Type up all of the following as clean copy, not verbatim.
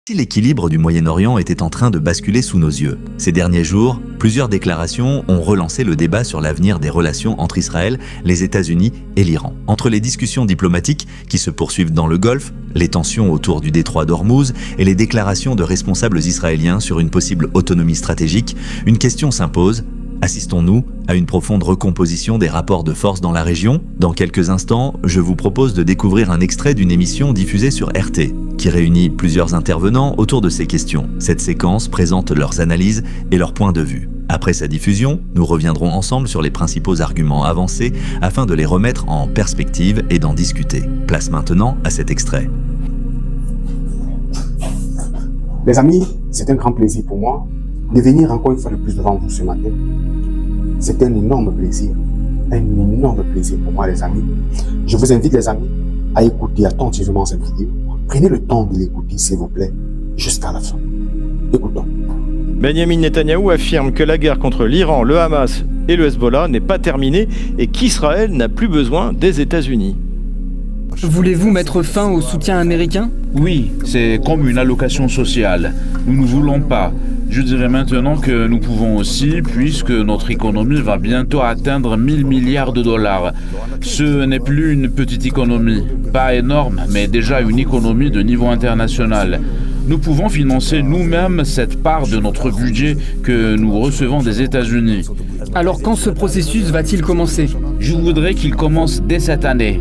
Si l'équilibre du Moyen-Orient était en train de basculer sous nos yeux. Ces derniers jours, plusieurs déclarations ont relancé le débat sur l'avenir des relations entre Israël, les États-Unis et l'Iran. Entre les discussions diplomatiques qui se poursuivent dans le Golfe, les tensions autour du détroit d'Ormuz et les déclarations de responsables israéliens sur une possible autonomie stratégique, une question s'impose. Assistons-nous à une profonde recomposition des rapports de force dans la région? Dans quelques instants, je vous propose de découvrir un extrait d'une émission diffusée sur RT, qui réunit plusieurs intervenants autour de ces questions. Cette séquence présente leurs analyses et leurs points de vue. Après sa diffusion, nous reviendrons ensemble sur les principaux arguments avancés afin de les remettre en perspective et d'en discuter. Place maintenant à cet extrait. Les amis, c'est un grand plaisir pour moi de venir encore une fois de plus devant vous ce matin. C'est un énorme plaisir pour moi, les amis. Je vous invite, les amis, à écouter attentivement cette vidéo. Prenez le temps de l'écouter, s'il vous plaît, jusqu'à la fin. Écoutons. Benjamin Netanyahou affirme que la guerre contre l'Iran, le Hamas et le Hezbollah n'est pas terminée et qu'Israël n'a plus besoin des États-Unis. Voulez-vous mettre fin au soutien américain ? Oui, c'est comme une allocation sociale. Nous ne voulons pas. Je dirais maintenant que nous pouvons aussi, puisque notre économie va bientôt atteindre 1000 milliards de dollars. Ce n'est plus une petite économie, pas énorme, mais déjà une économie de niveau international. Nous pouvons financer nous-mêmes cette part de notre budget que nous recevons des États-Unis. Alors quand ce processus va-t-il commencer ? Je voudrais qu'il commence dès cette année.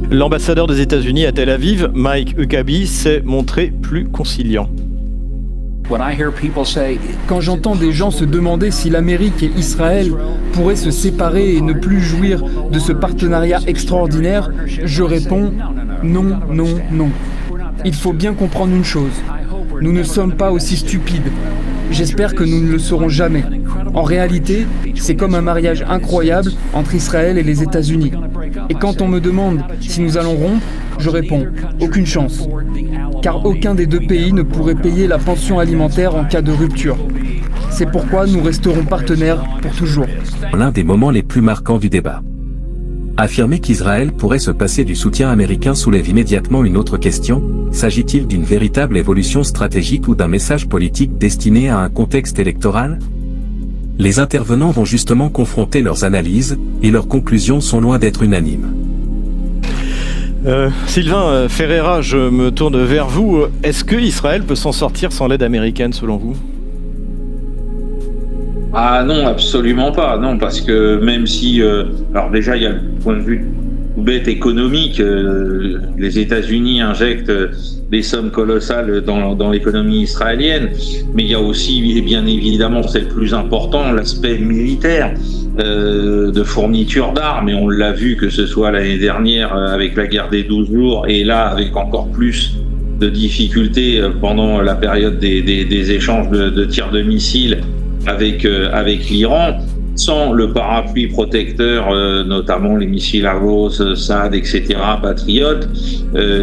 L'ambassadeur des États-Unis à Tel Aviv, Mike Huckabee, s'est montré plus conciliant. Quand j'entends des gens se demander si l'Amérique et Israël pourraient se séparer et ne plus jouir de ce partenariat extraordinaire, je réponds non, non, non. Il faut bien comprendre une chose. Nous ne sommes pas aussi stupides. J'espère que nous ne le serons jamais. En réalité, c'est comme un mariage incroyable entre Israël et les États-Unis. Et quand on me demande si nous allons rompre, je réponds « aucune chance ». Car aucun des deux pays ne pourrait payer la pension alimentaire en cas de rupture. C'est pourquoi nous resterons partenaires pour toujours. L'un des moments les plus marquants du débat. Affirmer qu'Israël pourrait se passer du soutien américain soulève immédiatement une autre question. S'agit-il d'une véritable évolution stratégique ou d'un message politique destiné à un contexte électoral ? Les intervenants vont justement confronter leurs analyses, et leurs conclusions sont loin d'être unanimes. Sylvain Ferreira, je me tourne vers vous. Est-ce que Israël peut s'en sortir sans l'aide américaine, selon vous ? Ah non, absolument pas. Non, parce que même si... alors déjà, il y a le point de vue tout bête économique. Les États-Unis injectent des sommes colossales dans l'économie israélienne. Mais il y a aussi, et bien évidemment, c'est le plus important, l'aspect militaire de fourniture d'armes. Et on l'a vu, que ce soit l'année dernière avec la guerre des 12 jours, et là avec encore plus de difficultés pendant la période des échanges de tirs de missiles avec l'Iran. Sans le parapluie protecteur, notamment les missiles Avros, SAD, etc., Patriot,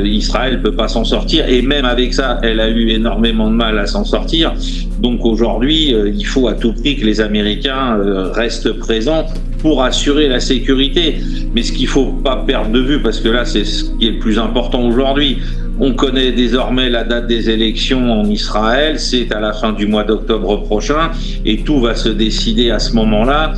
Israël peut pas s'en sortir. Et même avec ça, elle a eu énormément de mal à s'en sortir. Donc aujourd'hui, il faut à tout prix que les Américains restent présents pour assurer la sécurité. Mais ce qu'il faut pas perdre de vue, parce que là, c'est ce qui est le plus important aujourd'hui. On connaît désormais la date des élections en Israël, c'est à la fin du mois d'octobre prochain, et tout va se décider à ce moment-là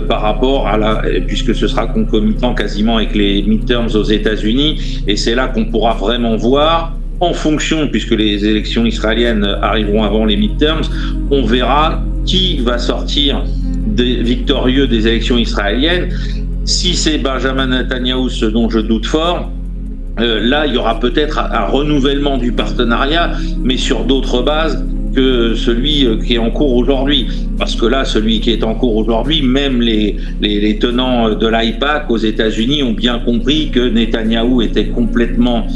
par rapport à puisque ce sera concomitant quasiment avec les midterms aux États-Unis, et c'est là qu'on pourra vraiment voir, en fonction, puisque les élections israéliennes arriveront avant les midterms, on verra qui va sortir victorieux des élections israéliennes. Si c'est Benjamin Netanyahou, ce dont je doute fort, là, il y aura peut-être un renouvellement du partenariat, mais sur d'autres bases que celui qui est en cours aujourd'hui. Parce que là, celui qui est en cours aujourd'hui, même les tenants de l'AIPAC aux États-Unis ont bien compris que Netanyahou était complètement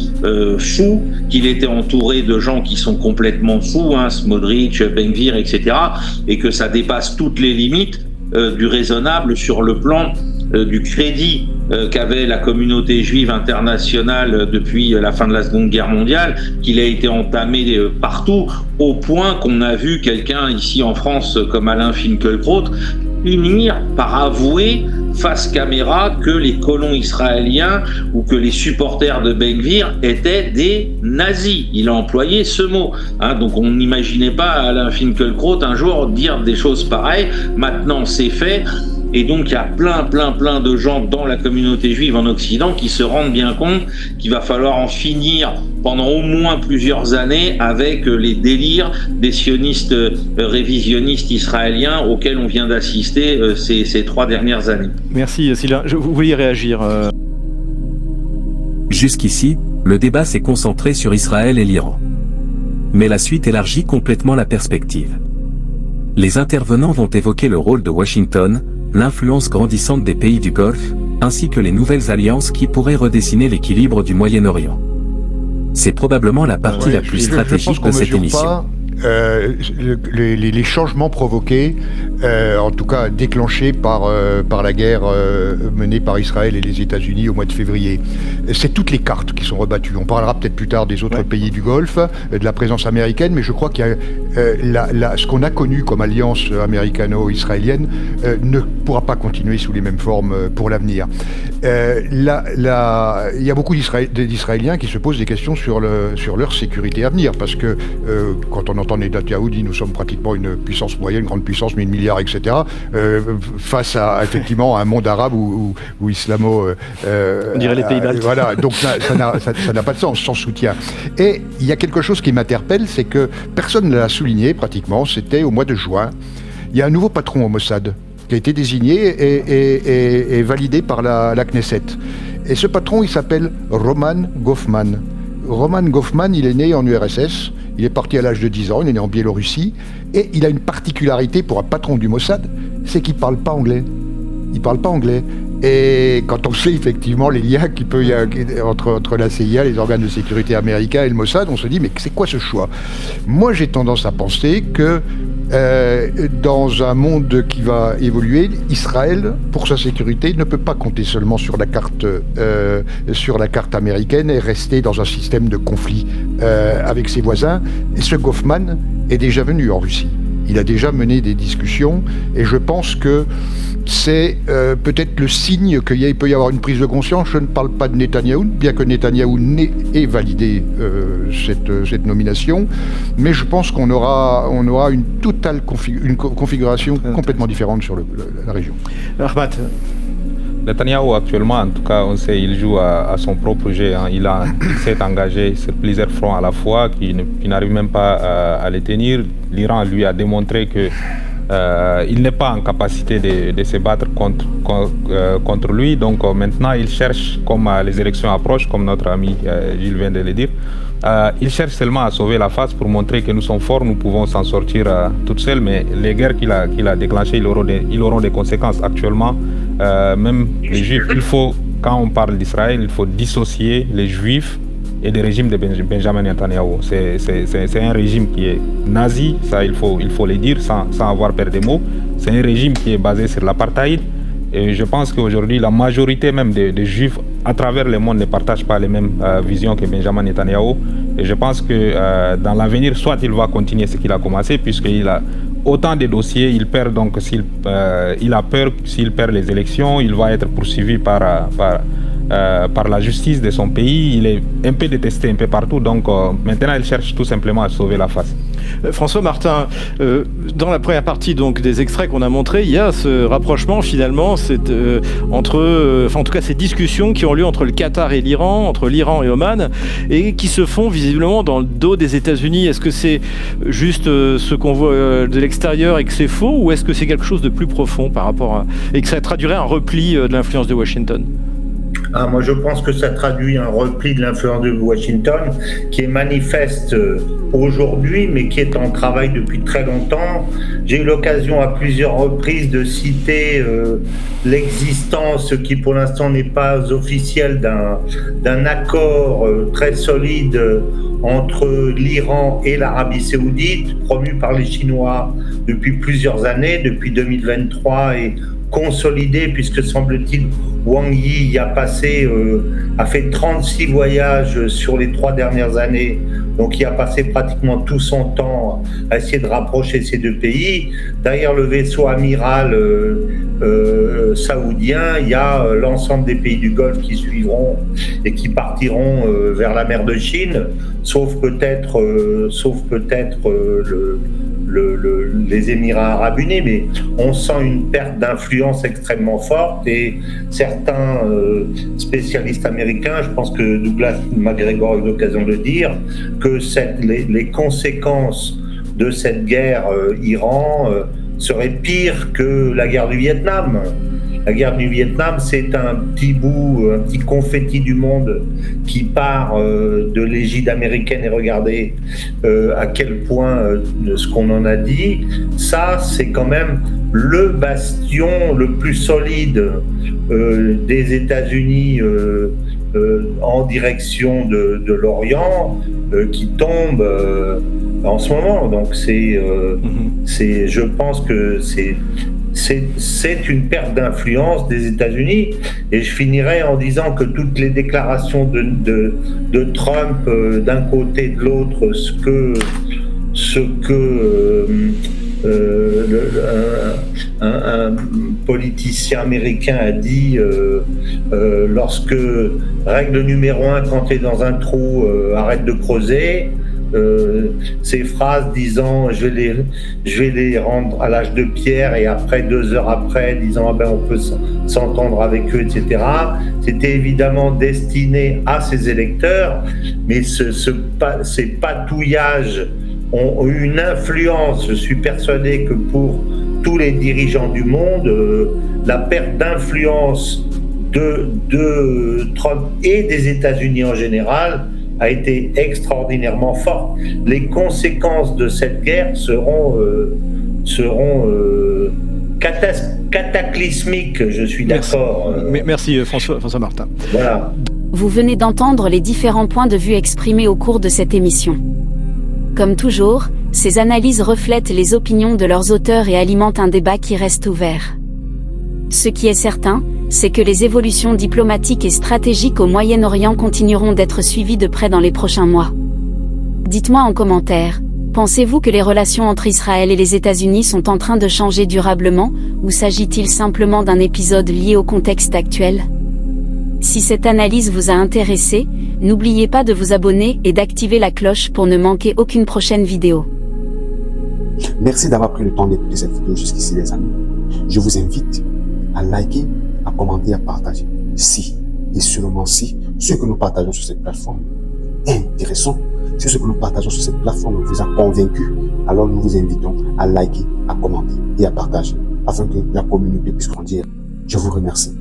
fou, qu'il était entouré de gens qui sont complètement fous, Smotrich, Ben Gvir, etc., et que ça dépasse toutes les limites du raisonnable sur le plan du crédit qu'avait la communauté juive internationale depuis la fin de la Seconde Guerre mondiale, qu'il a été entamé partout, au point qu'on a vu quelqu'un ici en France comme Alain Finkielkraut finir par avouer face caméra que les colons israéliens ou que les supporters de Ben Gvir étaient des nazis. Il a employé ce mot. Donc on n'imaginait pas Alain Finkielkraut un jour dire des choses pareilles. Maintenant c'est fait. Et donc il y a plein de gens dans la communauté juive en Occident qui se rendent bien compte qu'il va falloir en finir pendant au moins plusieurs années avec les délires des sionistes révisionnistes israéliens auxquels on vient d'assister ces 3 dernières années. Merci Sylvain. Vous vouliez réagir Jusqu'ici, le débat s'est concentré sur Israël et l'Iran. Mais la suite élargit complètement la perspective. Les intervenants vont évoquer le rôle de Washington, l'influence grandissante des pays du Golfe, ainsi que les nouvelles alliances qui pourraient redessiner l'équilibre du Moyen-Orient. C'est probablement la partie la plus stratégique de cette émission. Les changements provoqués, en tout cas déclenchés par la guerre menée par Israël et les États-Unis au mois de février. C'est toutes les cartes qui sont rebattues. On parlera peut-être plus tard des autres pays du Golfe, de la présence américaine, mais je crois qu'il y a ce qu'on a connu comme alliance américano-israélienne ne pourra pas continuer sous les mêmes formes pour l'avenir. Il y a beaucoup d'Israéliens qui se posent des questions sur leur sécurité à venir, parce que quand on entend Netanyahou dit nous sommes pratiquement une puissance moyenne, grande puissance, 1000 milliards, etc., face à effectivement un monde arabe ou islamo... on dirait les pays baltes. Voilà, donc ça n'a pas de sens, sans soutien. Et il y a quelque chose qui m'interpelle, c'est que personne ne l'a souligné pratiquement, c'était au mois de juin. Il y a un nouveau patron au Mossad qui a été désigné et validé par la Knesset. Et ce patron, il s'appelle Roman Goffman. Roman Goffman, il est né en URSS, il est parti à l'âge de 10 ans, il est né en Biélorussie, et il a une particularité pour un patron du Mossad, c'est qu'il ne parle pas anglais. Il ne parle pas anglais. Et quand on sait effectivement les liens qu'il peut y avoir entre la CIA, les organes de sécurité américains et le Mossad, on se dit mais c'est quoi ce choix ? Moi j'ai tendance à penser que dans un monde qui va évoluer, Israël, pour sa sécurité, ne peut pas compter seulement sur la carte américaine et rester dans un système de conflit avec ses voisins. Et ce Goffman est déjà venu en Russie. Il a déjà mené des discussions et je pense que c'est peut-être le signe qu'il peut y avoir une prise de conscience. Je ne parle pas de Netanyahou, bien que Netanyahou ait validé cette nomination, mais je pense qu'on aura une totale configuration complètement différente sur la région. Ahmad. Netanyahou actuellement, en tout cas, on sait, il joue à son propre jeu. Il s'est engagé sur plusieurs fronts à la fois, qui n'arrive même pas à les tenir. L'Iran lui a démontré que il n'est pas en capacité de se battre contre lui. Donc maintenant, il cherche, comme les élections approchent, comme notre ami Gilles vient de le dire, il cherche seulement à sauver la face pour montrer que nous sommes forts, nous pouvons s'en sortir toutes seules, mais les guerres qu'il a déclenchées, ils auront des conséquences. Actuellement, même les Juifs, quand on parle d'Israël, il faut dissocier les Juifs et des régimes de Benjamin Netanyahou. C'est un régime qui est nazi, ça il faut le dire sans avoir peur des mots. C'est un régime qui est basé sur l'apartheid. Et je pense qu'aujourd'hui, la majorité même des Juifs à travers le monde ne partagent pas les mêmes visions que Benjamin Netanyahou. Et je pense que dans l'avenir, soit il va continuer ce qu'il a commencé, puisqu'il a autant de dossiers, il perd donc, il a peur, s'il perd les élections, il va être poursuivi par la justice de son pays. Il est un peu détesté un peu partout, donc maintenant il cherche tout simplement à sauver la face. François Martin, dans la première partie donc des extraits qu'on a montrés, il y a ce rapprochement finalement entre, en tout cas ces discussions qui ont lieu entre le Qatar et l'Iran, entre l'Iran et Oman, et qui se font visiblement dans le dos des États-Unis. Est-ce que c'est juste ce qu'on voit de l'extérieur et que c'est faux, ou est-ce que c'est quelque chose de plus profond par rapport à, et que ça traduirait un repli de l'influence de Washington ? Moi, je pense que ça traduit un repli de l'influence de Washington qui est manifeste aujourd'hui, mais qui est en travail depuis très longtemps. J'ai eu l'occasion à plusieurs reprises de citer l'existence, qui pour l'instant n'est pas officielle, d'un accord très solide entre l'Iran et l'Arabie Saoudite, promu par les Chinois depuis plusieurs années, depuis 2023, et consolidé, puisque semble-t-il Wang Yi a fait 36 voyages sur les 3 dernières années donc qui a passé pratiquement tout son temps à essayer de rapprocher ces deux pays. Derrière le vaisseau amiral saoudien, il y a l'ensemble des pays du Golfe qui suivront et qui partiront vers la mer de Chine, sauf peut-être les Émirats arabes unis, mais on sent une perte d'influence extrêmement forte et certains spécialistes américains, je pense que Douglas McGregor a eu l'occasion de le dire, que les conséquences de cette guerre Iran seraient pires que la guerre du Vietnam. La guerre du Vietnam, c'est un petit bout, un petit confetti du monde qui part de l'égide américaine, et regardez à quel point ce qu'on en a dit, ça c'est quand même le bastion le plus solide des États-Unis en direction de l'Orient qui tombe en ce moment. Donc je pense que c'est une perte d'influence des États-Unis, et je finirai en disant que toutes les déclarations de Trump d'un côté et de l'autre, ce que un politicien américain a dit lorsque règle numéro 1, quand tu es dans un trou, arrête de creuser. Ces phrases disant je vais les rendre à l'âge de pierre, et après 2 heures après disant on peut s'entendre avec eux, etc. C'était évidemment destiné à ses électeurs, mais ces patouillages ont eu une influence. Je suis persuadé que pour tous les dirigeants du monde, la perte d'influence de Trump et des États-Unis en général a été extraordinairement forte. Les conséquences de cette guerre seront cataclysmiques, je suis d'accord. Merci François Martin. Voilà. Vous venez d'entendre les différents points de vue exprimés au cours de cette émission. Comme toujours, ces analyses reflètent les opinions de leurs auteurs et alimentent un débat qui reste ouvert. Ce qui est certain, c'est que les évolutions diplomatiques et stratégiques au Moyen-Orient continueront d'être suivies de près dans les prochains mois. Dites-moi en commentaire, pensez-vous que les relations entre Israël et les États-Unis sont en train de changer durablement, ou s'agit-il simplement d'un épisode lié au contexte actuel ? Si cette analyse vous a intéressé, n'oubliez pas de vous abonner et d'activer la cloche pour ne manquer aucune prochaine vidéo. Merci d'avoir pris le temps d'écouter cette vidéo jusqu'ici, les amis. Je vous invite à liker, à commenter, à partager. Si, et seulement si, ce que nous partageons sur cette plateforme est intéressant, si ce que nous partageons sur cette plateforme vous a convaincu, alors nous vous invitons à liker, à commenter et à partager, afin que la communauté puisse grandir. Je vous remercie.